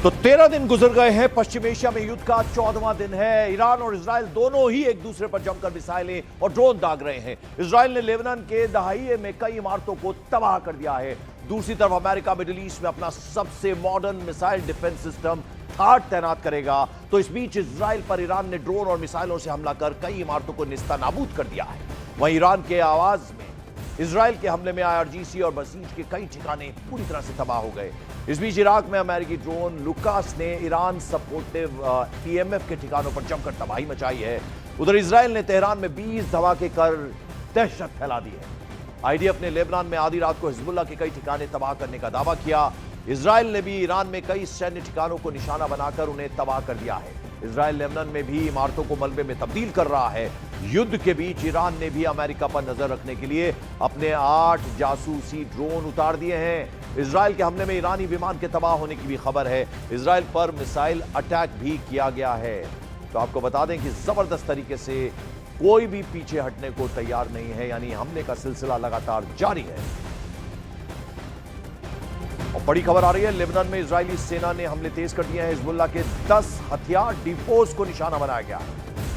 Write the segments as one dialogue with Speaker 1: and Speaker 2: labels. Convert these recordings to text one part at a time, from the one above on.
Speaker 1: तो 13 दिन गुजर गए हैं। पश्चिम एशिया में युद्ध का 14वां दिन है। ईरान और इजराइल दोनों ही एक दूसरे पर जमकर मिसाइलें और ड्रोन दाग रहे हैं। इजराइल ने लेबनान के दहाइये में कई इमारतों को तबाह कर दिया है। दूसरी तरफ अमेरिका मिडिल ईस्ट में अपना सबसे मॉडर्न मिसाइल डिफेंस सिस्टम थाट तैनात करेगा। तो इस बीच इजराइल पर ईरान ने ड्रोन और मिसाइलों से हमला कर कई इमारतों को निस्तानाबूद कर दिया है। वहीं ईरान के आवाज में इजराइल के हमले में आईआरजीसी और बसीज के कई ठिकाने पूरी तरह से तबाह हो गए। इस बीच इराक में अमेरिकी ड्रोन लुकास ने ईरान सपोर्टिव पीएमएफ के ठिकानों पर जमकर तबाही मचाई है। उधर इजराइल ने तेहरान में 20 धमाके कर दहशत फैला दी है। आईडीएफ ने लेबनान में आधी रात को हिजबुल्लाह के कई ठिकाने तबाह करने का दावा किया। इजराइल ने भी ईरान में कई सैन्य ठिकानों को निशाना बनाकर उन्हें तबाह कर दिया है। इजराइल लेबनान में भी इमारतों को मलबे में तब्दील कर रहा है। युद्ध के बीच ईरान ने भी अमेरिका पर नजर रखने के लिए अपने 8 जासूसी ड्रोन उतार दिए हैं। इजराइल के हमले में ईरानी विमान के तबाह होने की भी खबर है। इजराइल पर मिसाइल अटैक भी किया गया है। तो आपको बता दें कि जबरदस्त तरीके से कोई भी पीछे हटने को तैयार नहीं है, यानी हमले का सिलसिला लगातार जारी है। और बड़ी खबर आ रही है, लेबनान में इजरायली सेना ने हमले तेज कर दिए हैं। हिजबुल्लाह के 10 हथियार डिपोज को निशाना बनाया गया।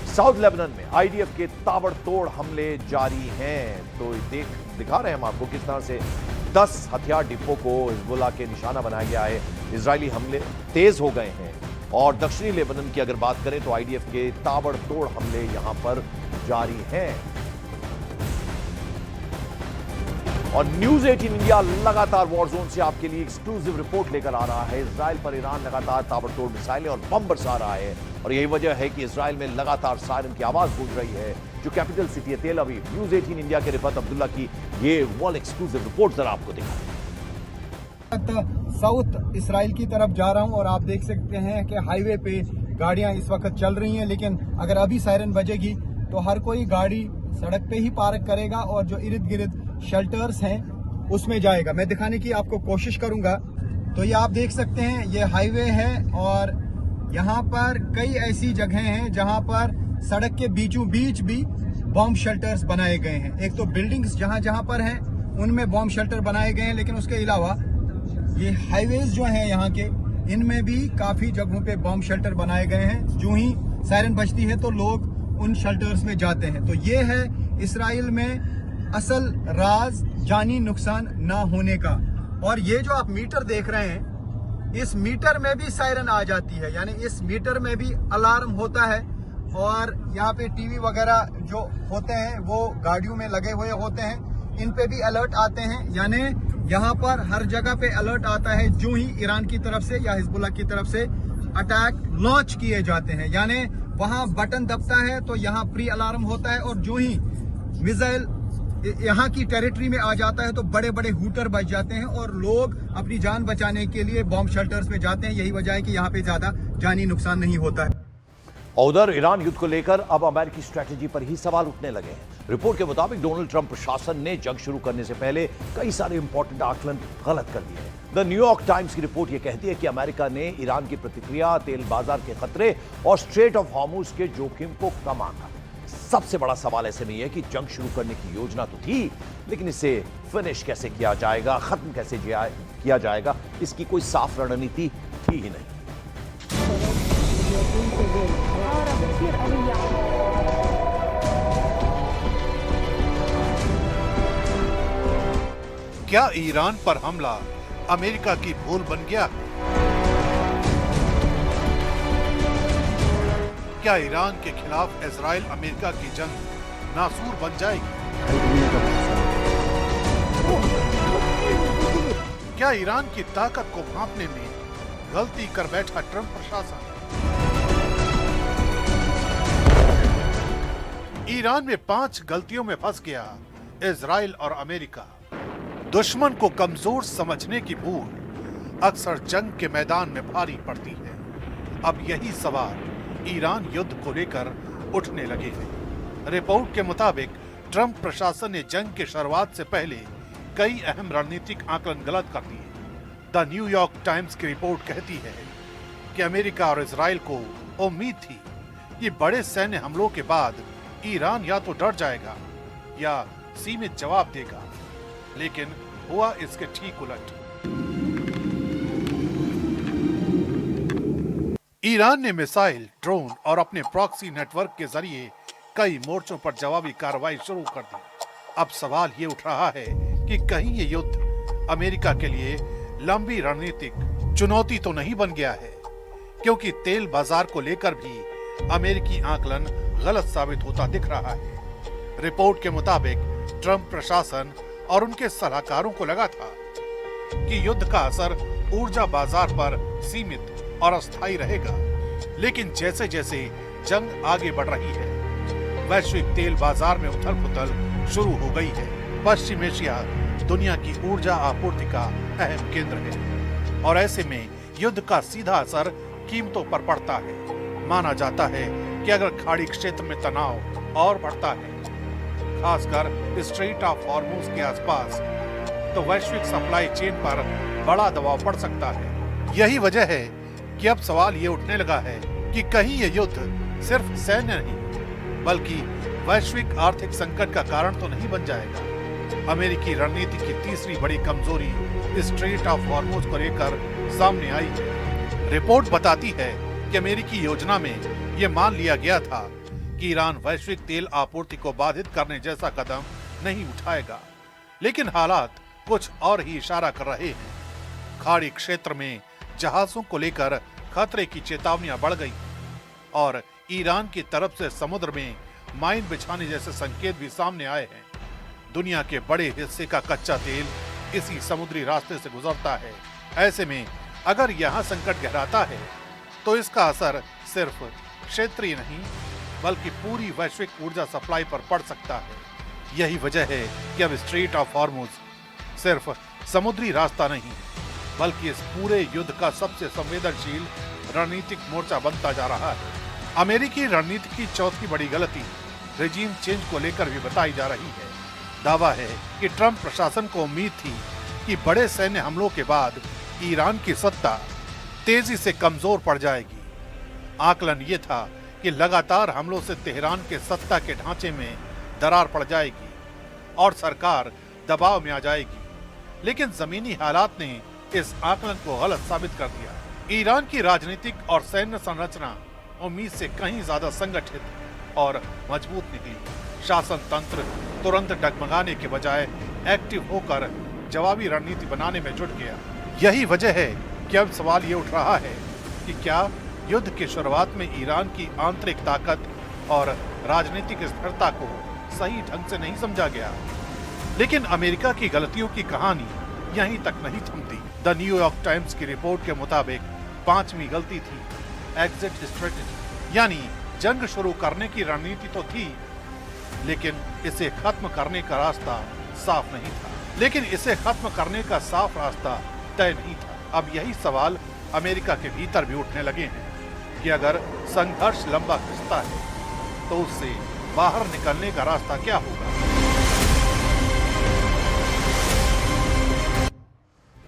Speaker 1: साउथ लेबनान में आईडीएफ के ताबड़तोड़ हमले जारी हैं। तो दिखा रहे हैं हम आपको किस तरह से 10 हथियार डिपो को हिजबुल्लाह के निशाना बनाया गया है। इजरायली हमले तेज हो गए हैं। और दक्षिणी लेबनान की अगर बात करें तो आईडीएफ के ताबड़तोड़ हमले यहां पर जारी हैं। और न्यूज 18 इंडिया लगातार वॉर जोन से आपके लिए एक्सक्लूसिव रिपोर्ट लेकर आ रहा है। इजराइल पर ईरान लगातार ताबड़तोड़ मिसाइलें और बम बरसा रहा है। और यही वजह है कि इजराइल में लगातार सायरन की आवाज गूंज रही है। जो कैपिटल सिटी है तेल अवीव, न्यूज 18 इंडिया के रिफत अब्दुल्ला की ये वर्ल्ड एक्सक्लूसिव रिपोर्ट जरा आपको दिखा रहे
Speaker 2: हैं। साउथ इसराइल की तरफ जा रहा हूं और आप देख सकते हैं कि हाईवे पे गाड़ियां इस वक्त चल रही हैं, लेकिन अगर अभी सायरन बजेगी तो हर कोई गाड़ी सड़क पे ही पार्क करेगा और जो इर्द गिर्द शेल्टर्स हैं उसमें जाएगा। मैं दिखाने की आपको कोशिश करूंगा। तो ये आप देख सकते हैं, ये हाईवे है और यहाँ पर कई ऐसी जगह हैं जहाँ पर सड़क के बीचों बीच भी बॉम्ब शेल्टर्स बनाए गए हैं। एक तो बिल्डिंग्स जहाँ जहाँ पर हैं उनमें बॉम्ब शेल्टर बनाए गए हैं, लेकिन उसके अलावा ये हाईवेज जो हैं यहाँ के, इनमें भी काफी जगहों पे बॉम्ब शेल्टर बनाए गए हैं। जो ही सायरन बजती है तो लोग उन शेल्टर्स में जाते हैं। तो ये है इसराइल में असल राज जानी नुकसान ना होने का। और ये जो आप मीटर देख रहे हैं, इस मीटर में भी सायरन आ जाती है, यानी इस मीटर में भी अलार्म होता है। और यहाँ पे टीवी वगैरह जो होते हैं वो गाड़ियों में लगे हुए होते हैं, इन पे भी अलर्ट आते हैं। यानी यहाँ पर हर जगह पे अलर्ट आता है जो ही ईरान की तरफ से या हिजबुल्लाह की तरफ से अटैक लॉन्च किए जाते हैं। यानी वहां बटन दबता है तो यहाँ प्री अलार्म होता है, और जो ही मिसाइल यहाँ की टेरिटरी में आ जाता है तो बड़े बड़े हूटर बज जाते हैं और लोग अपनी जान बचाने के लिए बॉम्ब शेल्टर्स में जाते हैं। यही वजह है कि यहाँ पे ज्यादा जानी नुकसान नहीं होता है।
Speaker 1: और उधर ईरान युद्ध को लेकर अब अमेरिकी स्ट्रेटेजी पर ही सवाल उठने लगे हैं। रिपोर्ट के मुताबिक डोनाल्ड ट्रंप प्रशासन ने जंग शुरू करने से पहले कई सारे इंपॉर्टेंट आकलन गलत कर दिए हैं। द न्यूयॉर्क टाइम्स की रिपोर्ट यह कहती है कि अमेरिका ने ईरान की प्रतिक्रिया, तेल बाजार के खतरे और स्ट्रेट ऑफ हॉर्मुज के जोखिम को कम आंका। सबसे बड़ा सवाल ऐसे नहीं है कि जंग शुरू करने की योजना तो थी, लेकिन इसे फिनिश कैसे किया जाएगा, खत्म कैसे किया जाएगा, इसकी कोई साफ रणनीति थी ही नहीं।
Speaker 3: क्या ईरान पर हमला अमेरिका की भूल बन गया? क्या ईरान के खिलाफ इजराइल अमेरिका की जंग नासूर बन जाएगी? क्या ईरान की ताकत को भांपने में गलती कर बैठा ट्रंप प्रशासन? ईरान में 5 गलतियों में फंस गया इजराइल और अमेरिका। दुश्मन को कमजोर समझने की भूल अक्सर जंग के मैदान में भारी पड़ती है। अब यही सवाल ईरान युद्ध को लेकर उठने लगे हैं। रिपोर्ट के मुताबिक ट्रंप प्रशासन ने जंग की शुरुआत से पहले कई अहम रणनीतिक आकलन गलत कर दिए। द न्यूयॉर्क टाइम्स की रिपोर्ट कहती है कि अमेरिका और इजराइल को उम्मीद थी कि बड़े सैन्य हमलों के बाद ईरान या तो डर जाएगा या सीमित जवाब देगा, लेकिन हुआ इसके ठीक उलट। ईरान ने मिसाइल, ड्रोन और अपने प्रॉक्सी नेटवर्क के जरिए कई मोर्चों पर जवाबी कार्रवाई शुरू कर दी। अब सवाल ये उठ रहा है कि कहीं ये युद्ध अमेरिका के लिए लंबी रणनीतिक चुनौती तो नहीं बन गया है, क्योंकि तेल बाजार को लेकर भी अमेरिकी आकलन गलत साबित होता दिख रहा है। रिपोर्ट के मुताबिक ट्रंप प्रशासन और उनके सलाहकारों को लगा था कि युद्ध का असर ऊर्जा बाजार पर सीमित और अस्थायी रहेगा, लेकिन जैसे जैसे जंग आगे बढ़ रही है, वैश्विक तेल बाजार में उथल-पुथल शुरू हो गई है। पश्चिम एशिया दुनिया की ऊर्जा आपूर्ति का अहम केंद्र है और ऐसे में युद्ध का सीधा असर कीमतों पर पड़ता है। माना जाता है कि अगर खाड़ी क्षेत्र में तनाव और बढ़ता है, खासकर स्ट्रेट ऑफ हॉर्मुज के आसपास, तो वैश्विक सप्लाई चेन पर बड़ा दबाव पड़ सकता है। यही वजह है कि अब सवाल ये उठने लगा है कि कहीं ये युद्ध सिर्फ सैन्य नहीं बल्कि वैश्विक आर्थिक संकट का कारण तो नहीं बन जाएगा। अमेरिकी रणनीति की तीसरी बड़ी कमजोरी स्ट्रेट ऑफ हॉर्मुज को लेकर सामने आई है। रिपोर्ट बताती है कि अमेरिकी योजना में यह मान लिया गया था कि ईरान वैश्विक तेल आपूर्ति को बाधित करने जैसा कदम नहीं उठाएगा, लेकिन हालात कुछ और ही इशारा कर रहे हैं। खाड़ी क्षेत्र में जहाजों को लेकर खतरे की चेतावनियां बढ़ गई और ईरान की तरफ से समुद्र में माइन बिछाने जैसे संकेत भी सामने आए हैं। दुनिया के बड़े हिस्से का कच्चा तेल इसी समुद्री रास्ते से गुजरता है। ऐसे में अगर यहाँ संकट गहराता है तो इसका असर सिर्फ क्षेत्रीय नहीं बल्कि पूरी वैश्विक ऊर्जा सप्लाई पर पड़ सकता है। यही वजह है कि अब स्ट्रेट ऑफ हॉर्मुज सिर्फ समुद्री रास्ता नहीं बल्कि इस पूरे युद्ध का सबसे संवेदनशील रणनीतिक मोर्चा बनता जा रहा है। अमेरिकी रणनीति की चौथी बड़ी गलती रेजिम चेंज को लेकर भी बताई जा रही है। दावा है कि ट्रंप प्रशासन को उम्मीद थी कि बड़े सैन्य हमलों के बाद ईरान की सत्ता तेजी से कमजोर पड़ जाएगी। आकलन ये था कि लगातार हमलों से तेहरान के सत्ता के ढांचे में दरार पड़ जाएगी और सरकार दबाव में आ जाएगी, लेकिन जमीनी हालात ने इस आकलन को गलत साबित कर दिया। ईरान की राजनीतिक और सैन्य संरचना उम्मीद से कहीं ज्यादा संगठित और मजबूत निकली। शासन तंत्र तुरंत डगमगाने के बजाय एक्टिव होकर जवाबी रणनीति बनाने में जुट गया। यही वजह है कि अब सवाल ये उठ रहा है कि क्या युद्ध की शुरुआत में ईरान की आंतरिक ताकत और राजनीतिक स्थिरता को सही ढंग से नहीं समझा गया। लेकिन अमेरिका की गलतियों की कहानी यहीं तक नहीं थमती। द न्यूयॉर्क टाइम्स की रिपोर्ट के मुताबिक 5वीं गलती थी एग्जिट स्ट्रेटेजी, यानी जंग शुरू करने की रणनीति तो थी लेकिन इसे खत्म करने का रास्ता साफ नहीं था। लेकिन इसे खत्म करने का साफ रास्ता तय नहीं था। अब यही सवाल अमेरिका के भीतर भी उठने लगे हैं कि अगर संघर्ष लंबा खिंचता है तो उससे बाहर निकलने का रास्ता क्या होगा।